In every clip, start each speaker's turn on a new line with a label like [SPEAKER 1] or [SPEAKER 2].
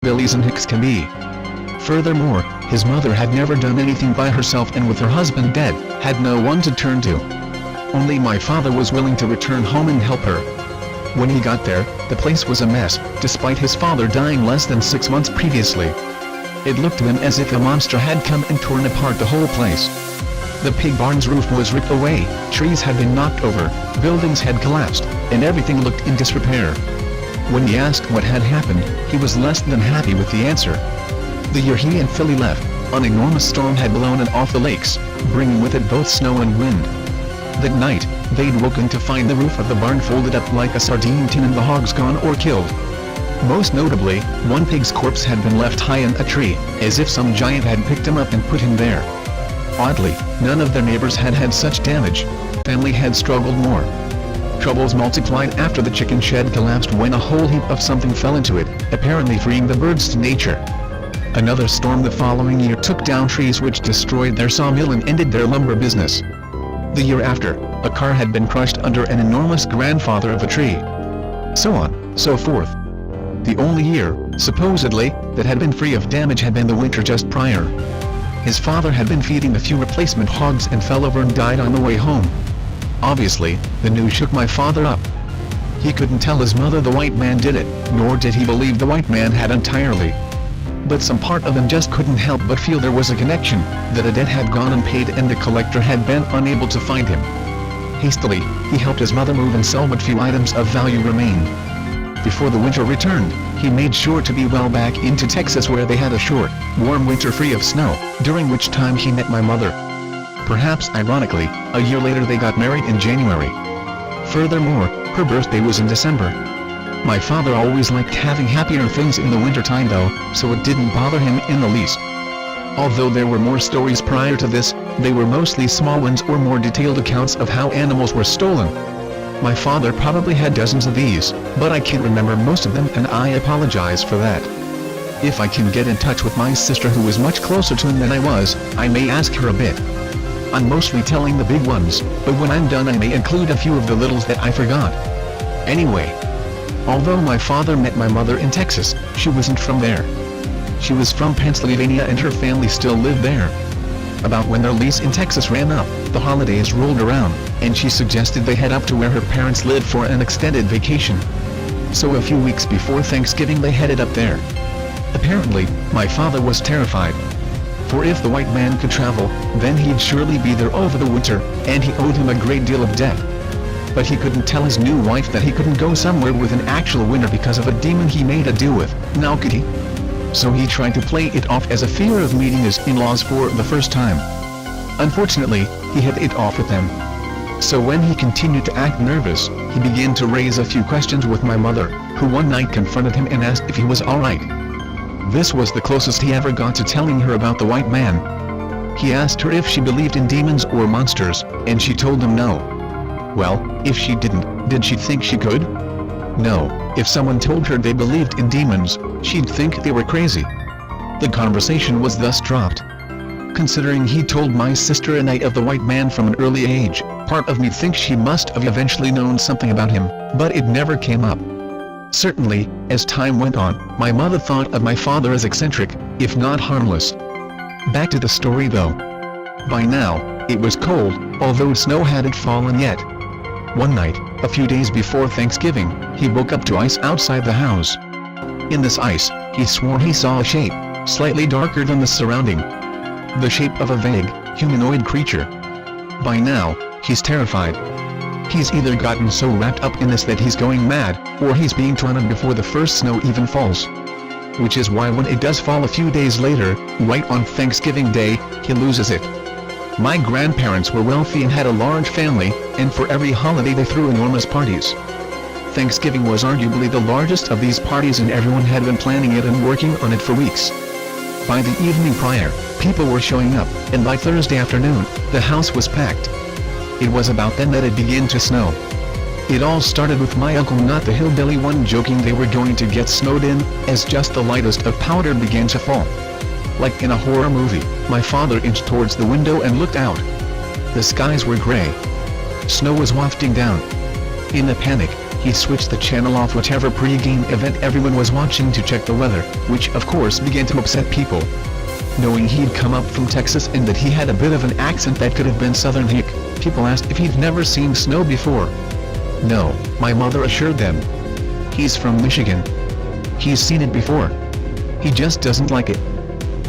[SPEAKER 1] hillbillies and hicks can be. Furthermore, his mother had never done anything by herself, and with her husband dead, had no one to turn to. Only my father was willing to return home and help her. When he got there, the place was a mess, despite his father dying less than 6 months previously. It looked to him as if a monster had come and torn apart the whole place. The pig barn's roof was ripped away, trees had been knocked over, buildings had collapsed, and everything looked in disrepair. When he asked what had happened, he was less than happy with the answer. The year he and Philly left, an enormous storm had blown it off the lakes, bringing with it both snow and wind. That night, they'd woken to find the roof of the barn folded up like a sardine tin and the hogs gone or killed. Most notably, one pig's corpse had been left high in a tree, as if some giant had picked him up and put him there. Oddly, none of their neighbors had had such damage. Family had struggled more. Troubles multiplied after the chicken shed collapsed when a whole heap of something fell into it, apparently freeing the birds to nature. Another storm the following year took down trees which destroyed their sawmill and ended their lumber business. The year after, a car had been crushed under an enormous grandfather of a tree. So on, so forth. The only year, supposedly, that had been free of damage had been the winter just prior. His father had been feeding a few replacement hogs and fell over and died on the way home. Obviously, the news shook my father up. He couldn't tell his mother the white man did it, nor did he believe the white man had entirely. But some part of him just couldn't help but feel there was a connection, that a debt had gone unpaid and the collector had been unable to find him. Hastily, he helped his mother move and sell what few items of value remained. Before the winter returned, he made sure to be well back into Texas, where they had a short, warm winter free of snow, during which time he met my mother. Perhaps ironically, a year later they got married in January. Furthermore, her birthday was in December. My father always liked having happier things in the winter time though, so it didn't bother him in the least. Although there were more stories prior to this, they were mostly small ones or more detailed accounts of how animals were stolen. My father probably had dozens of these, but I can't remember most of them and I apologize for that. If I can get in touch with my sister, who is much closer to him than I was, I may ask her a bit. I'm mostly telling the big ones, but when I'm done I may include a few of the littles that I forgot. Anyway. Although my father met my mother in Texas, she wasn't from there. She was from Pennsylvania and her family still lived there. About when their lease in Texas ran up, the holidays rolled around, and she suggested they head up to where her parents lived for an extended vacation. So a few weeks before Thanksgiving they headed up there. Apparently, my father was terrified. For if the white man could travel, then he'd surely be there over the winter, and he owed him a great deal of debt. But he couldn't tell his new wife that he couldn't go somewhere with an actual winter because of a demon he made a deal with, now could he? So he tried to play it off as a fear of meeting his in-laws for the first time. Unfortunately, he hit it off with them. So when he continued to act nervous, he began to raise a few questions with my mother, who one night confronted him and asked if he was alright. This was the closest he ever got to telling her about the white man. He asked her if she believed in demons or monsters, and she told him no. Well, if she didn't, did she think she could? No, if someone told her they believed in demons, she'd think they were crazy. The conversation was thus dropped. Considering he told my sister a night of the white man from an early age, part of me thinks she must have eventually known something about him, but it never came up. Certainly, as time went on, my mother thought of my father as eccentric, if not harmless. Back to the story though. By now, it was cold, although snow hadn't fallen yet. One night, a few days before Thanksgiving, he woke up to ice outside the house. In this ice, he swore he saw a shape, slightly darker than the surrounding. The shape of a vague, humanoid creature. By now, he's terrified. He's either gotten so wrapped up in this that he's going mad, or he's being taunted before the first snow even falls. Which is why when it does fall a few days later, right on Thanksgiving Day, he loses it. My grandparents were wealthy and had a large family, and for every holiday they threw enormous parties. Thanksgiving was arguably the largest of these parties, and everyone had been planning it and working on it for weeks. By the evening prior, people were showing up, and by Thursday afternoon, the house was packed. It was about then that it began to snow. It all started with my uncle, not the hillbilly one, joking they were going to get snowed in, as just the lightest of powder began to fall. Like in a horror movie, my father inched towards the window and looked out. The skies were gray. Snow was wafting down. In a panic, He switched the channel off whatever pre-game event everyone was watching to check the weather, which of course began to upset people. Knowing he'd come up from Texas and that he had a bit of an accent that could have been Southern hick, people asked if he'd never seen snow before. No, my mother assured them. He's from Michigan. He's seen it before. He just doesn't like it.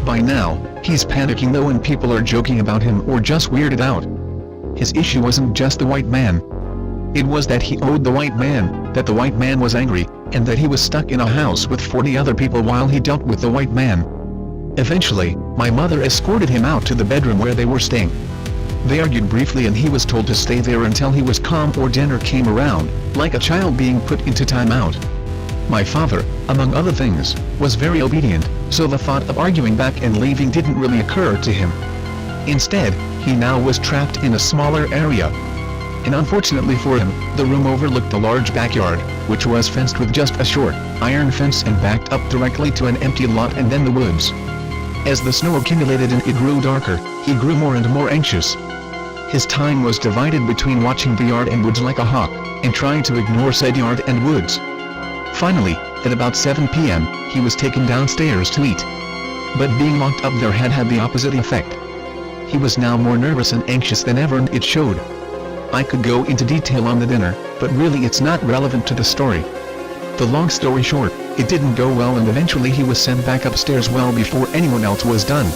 [SPEAKER 1] By now, he's panicking though when people are joking about him or just weirded out. His issue wasn't just the white man. It was that he owed the white man, that the white man was angry, and that he was stuck in a house with 40 other people while he dealt with the white man. Eventually, my mother escorted him out to the bedroom where they were staying. They argued briefly and he was told to stay there until he was calm or dinner came around, like a child being put into timeout. My father, among other things, was very obedient, so the thought of arguing back and leaving didn't really occur to him. Instead, he now was trapped in a smaller area. And unfortunately for him, the room overlooked a large backyard, which was fenced with just a short, iron fence and backed up directly to an empty lot and then the woods. As the snow accumulated and it grew darker, he grew more and more anxious. His time was divided between watching the yard and woods like a hawk, and trying to ignore said yard and woods. Finally, at about 7 p.m., he was taken downstairs to eat. But being locked up there had the opposite effect. He was now more nervous and anxious than ever and it showed. I could go into detail on the dinner, but really it's not relevant to the story. The long story short, it didn't go well and eventually he was sent back upstairs well before anyone else was done.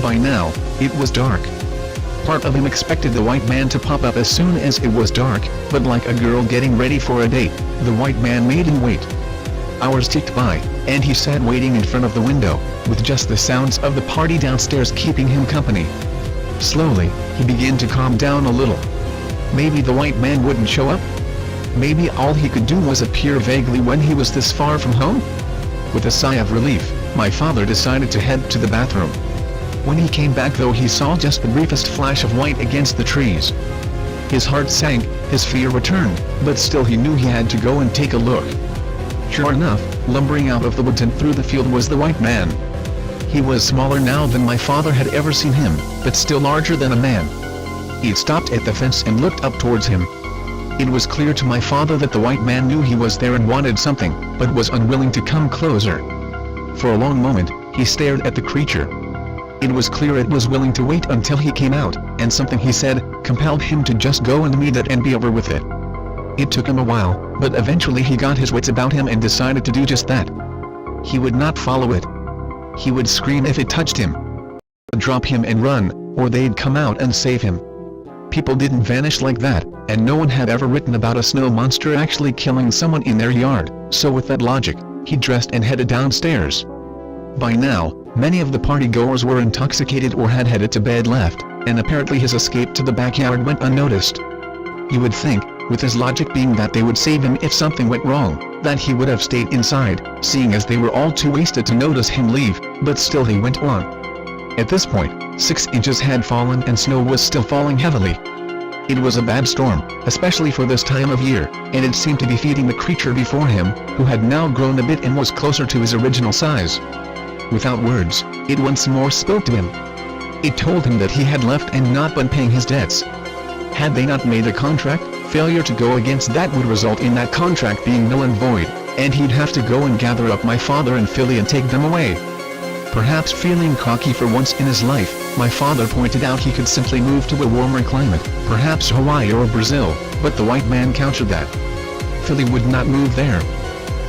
[SPEAKER 1] By now, it was dark. Part of him expected the white man to pop up as soon as it was dark, but like a girl getting ready for a date, the white man made him wait. Hours ticked by, and he sat waiting in front of the window, with just the sounds of the party downstairs keeping him company. Slowly, he began to calm down a little. Maybe the white man wouldn't show up? Maybe all he could do was appear vaguely when he was this far from home? With a sigh of relief, my father decided to head to the bathroom. When he came back though he saw just the briefest flash of white against the trees. His heart sank, his fear returned, but still he knew he had to go and take a look. Sure enough, lumbering out of the woods and through the field was the white man. He was smaller now than my father had ever seen him, but still larger than a man. He stopped at the fence and looked up towards him. It was clear to my father that the white man knew he was there and wanted something, but was unwilling to come closer. For a long moment, he stared at the creature. It was clear it was willing to wait until he came out, and something he said compelled him to just go and meet it and be over with it. It took him a while, but eventually he got his wits about him and decided to do just that. He would not follow it. He would scream if it touched him. Drop him and run, or they'd come out and save him. People didn't vanish like that, and no one had ever written about a snow monster actually killing someone in their yard, so with that logic, he dressed and headed downstairs. By now, many of the partygoers were intoxicated or had headed to bed left, and apparently his escape to the backyard went unnoticed. You would think, with his logic being that they would save him if something went wrong, that he would have stayed inside, seeing as they were all too wasted to notice him leave, but still he went on. At this point, 6 inches had fallen and snow was still falling heavily. It was a bad storm, especially for this time of year, and it seemed to be feeding the creature before him, who had now grown a bit and was closer to his original size. Without words, it once more spoke to him. It told him that he had left and not been paying his debts. Had they not made a contract, failure to go against that would result in that contract being null and void, and he'd have to go and gather up my father and Philly and take them away. Perhaps feeling cocky for once in his life, my father pointed out he could simply move to a warmer climate, perhaps Hawaii or Brazil, but the white man countered that. Philly would not move there.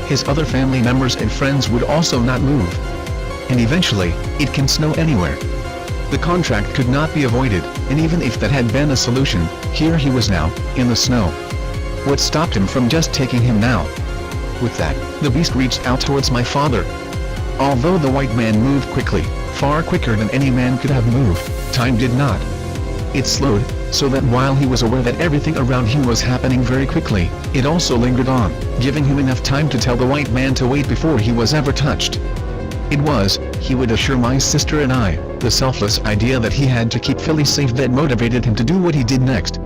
[SPEAKER 1] His other family members and friends would also not move. And eventually, it can snow anywhere. The contract could not be avoided, and even if that had been a solution, here he was now, in the snow. What stopped him from just taking him now? With that, the beast reached out towards my father. Although the white man moved quickly, far quicker than any man could have moved, time did not. It slowed, so that while he was aware that everything around him was happening very quickly, it also lingered on, giving him enough time to tell the white man to wait before he was ever touched. It was, he would assure my sister and I, the selfless idea that he had to keep Philly safe that motivated him to do what he did next.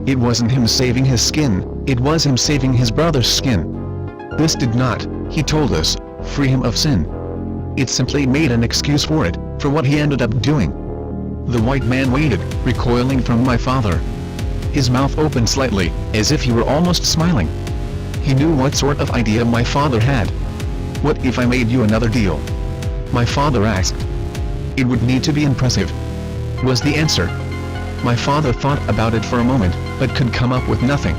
[SPEAKER 1] It wasn't him saving his skin, it was him saving his brother's skin. This did not, he told us, free him of sin. It simply made an excuse for it, for what he ended up doing. The white man waited, recoiling from my father. His mouth opened slightly, as if he were almost smiling. He knew what sort of idea my father had. "What if I made you another deal?" my father asked. "It would need to be impressive," was the answer. My father thought about it for a moment, but could come up with nothing.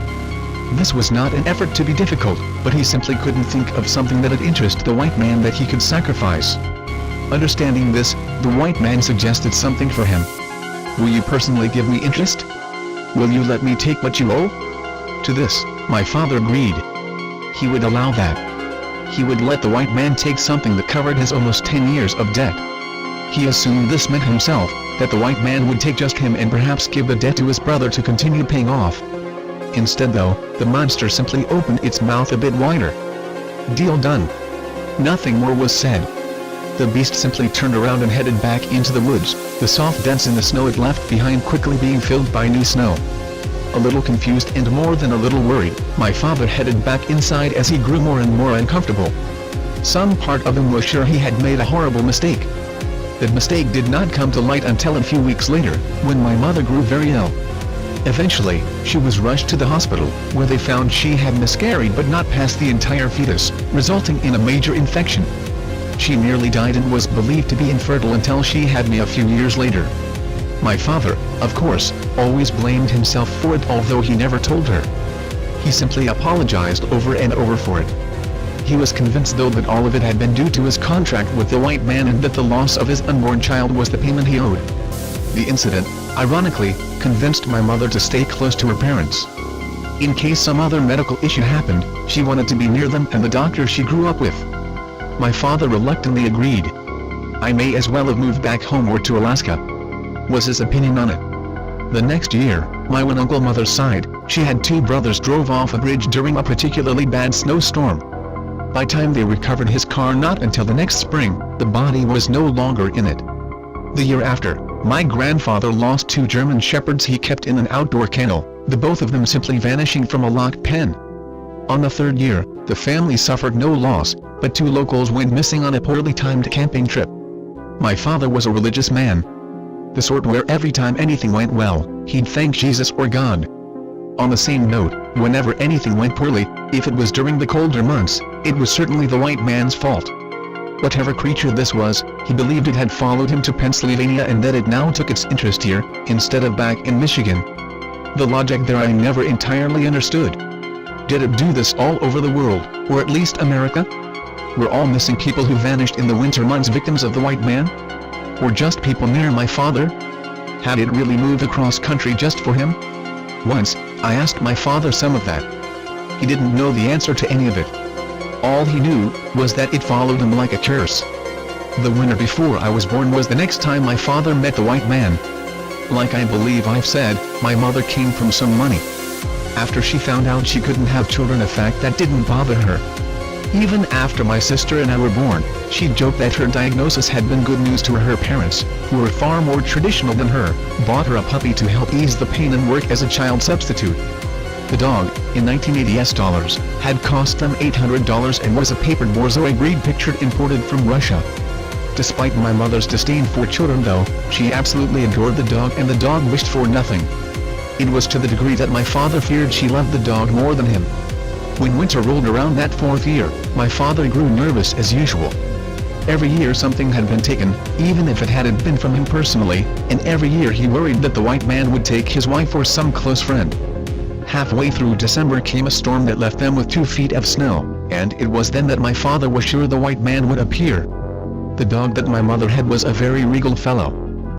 [SPEAKER 1] This was not an effort to be difficult, but he simply couldn't think of something that'd interest the white man that he could sacrifice. Understanding this, the white man suggested something for him. "Will you personally give me interest? Will you let me take what you owe?" To this, my father agreed. He would allow that. He would let the white man take something that covered his almost 10 years of debt. He assumed this meant himself, that the white man would take just him and perhaps give the debt to his brother to continue paying off. Instead though, the monster simply opened its mouth a bit wider. Deal done. Nothing more was said. The beast simply turned around and headed back into the woods, the soft dents in the snow it left behind quickly being filled by new snow. A little confused and more than a little worried, my father headed back inside as he grew more and more uncomfortable. Some part of him was sure he had made a horrible mistake. That mistake did not come to light until a few weeks later, when my mother grew very ill. Eventually, she was rushed to the hospital, where they found she had miscarried but not passed the entire fetus, resulting in a major infection. She nearly died and was believed to be infertile until she had me a few years later. My father, of course, always blamed himself for it, although he never told her. He simply apologized over and over for it. He was convinced though that all of it had been due to his contract with the white man and that the loss of his unborn child was the payment he owed. The incident, ironically, convinced my mother to stay close to her parents. In case some other medical issue happened, she wanted to be near them and the doctor she grew up with. My father reluctantly agreed. "I may as well have moved back home or to Alaska," was his opinion on it. The next year, my one uncle mother's side, she had two brothers drove off a bridge during a particularly bad snowstorm. By time they recovered his car not until the next spring, the body was no longer in it. The year after, my grandfather lost two German shepherds he kept in an outdoor kennel, the both of them simply vanishing from a locked pen. On the third year, the family suffered no loss, but two locals went missing on a poorly timed camping trip. My father was a religious man. The sort where every time anything went well, he'd thank Jesus or God. On the same note, whenever anything went poorly, if it was during the colder months, it was certainly the white man's fault. Whatever creature this was, he believed it had followed him to Pennsylvania and that it now took its interest here, instead of back in Michigan. The logic there I never entirely understood. Did it do this all over the world, or at least America? Were all missing people who vanished in the winter months victims of the white man? Or just people near my father? Had it really moved across country just for him? Once, I asked my father some of that. He didn't know the answer to any of it. All he knew was that it followed him like a curse. The winter before I was born was the next time my father met the white man. Like I believe I've said, my mother came from some money. After she found out she couldn't have children, a fact that didn't bother her. Even after my sister and I were born, she joked that her diagnosis had been good news to her parents, who were far more traditional than her, bought her a puppy to help ease the pain and work as a child substitute. The dog, in 1980s dollars, had cost them $800 and was a paper Borzoi breed pictured imported from Russia. Despite my mother's disdain for children though, she absolutely adored the dog and the dog wished for nothing. It was to the degree that my father feared she loved the dog more than him. When winter rolled around that fourth year, my father grew nervous as usual. Every year something had been taken, even if it hadn't been from him personally, and every year he worried that the white man would take his wife or some close friend. Halfway through December came a storm that left them with 2 feet of snow, and it was then that my father was sure the white man would appear. The dog that my mother had was a very regal fellow.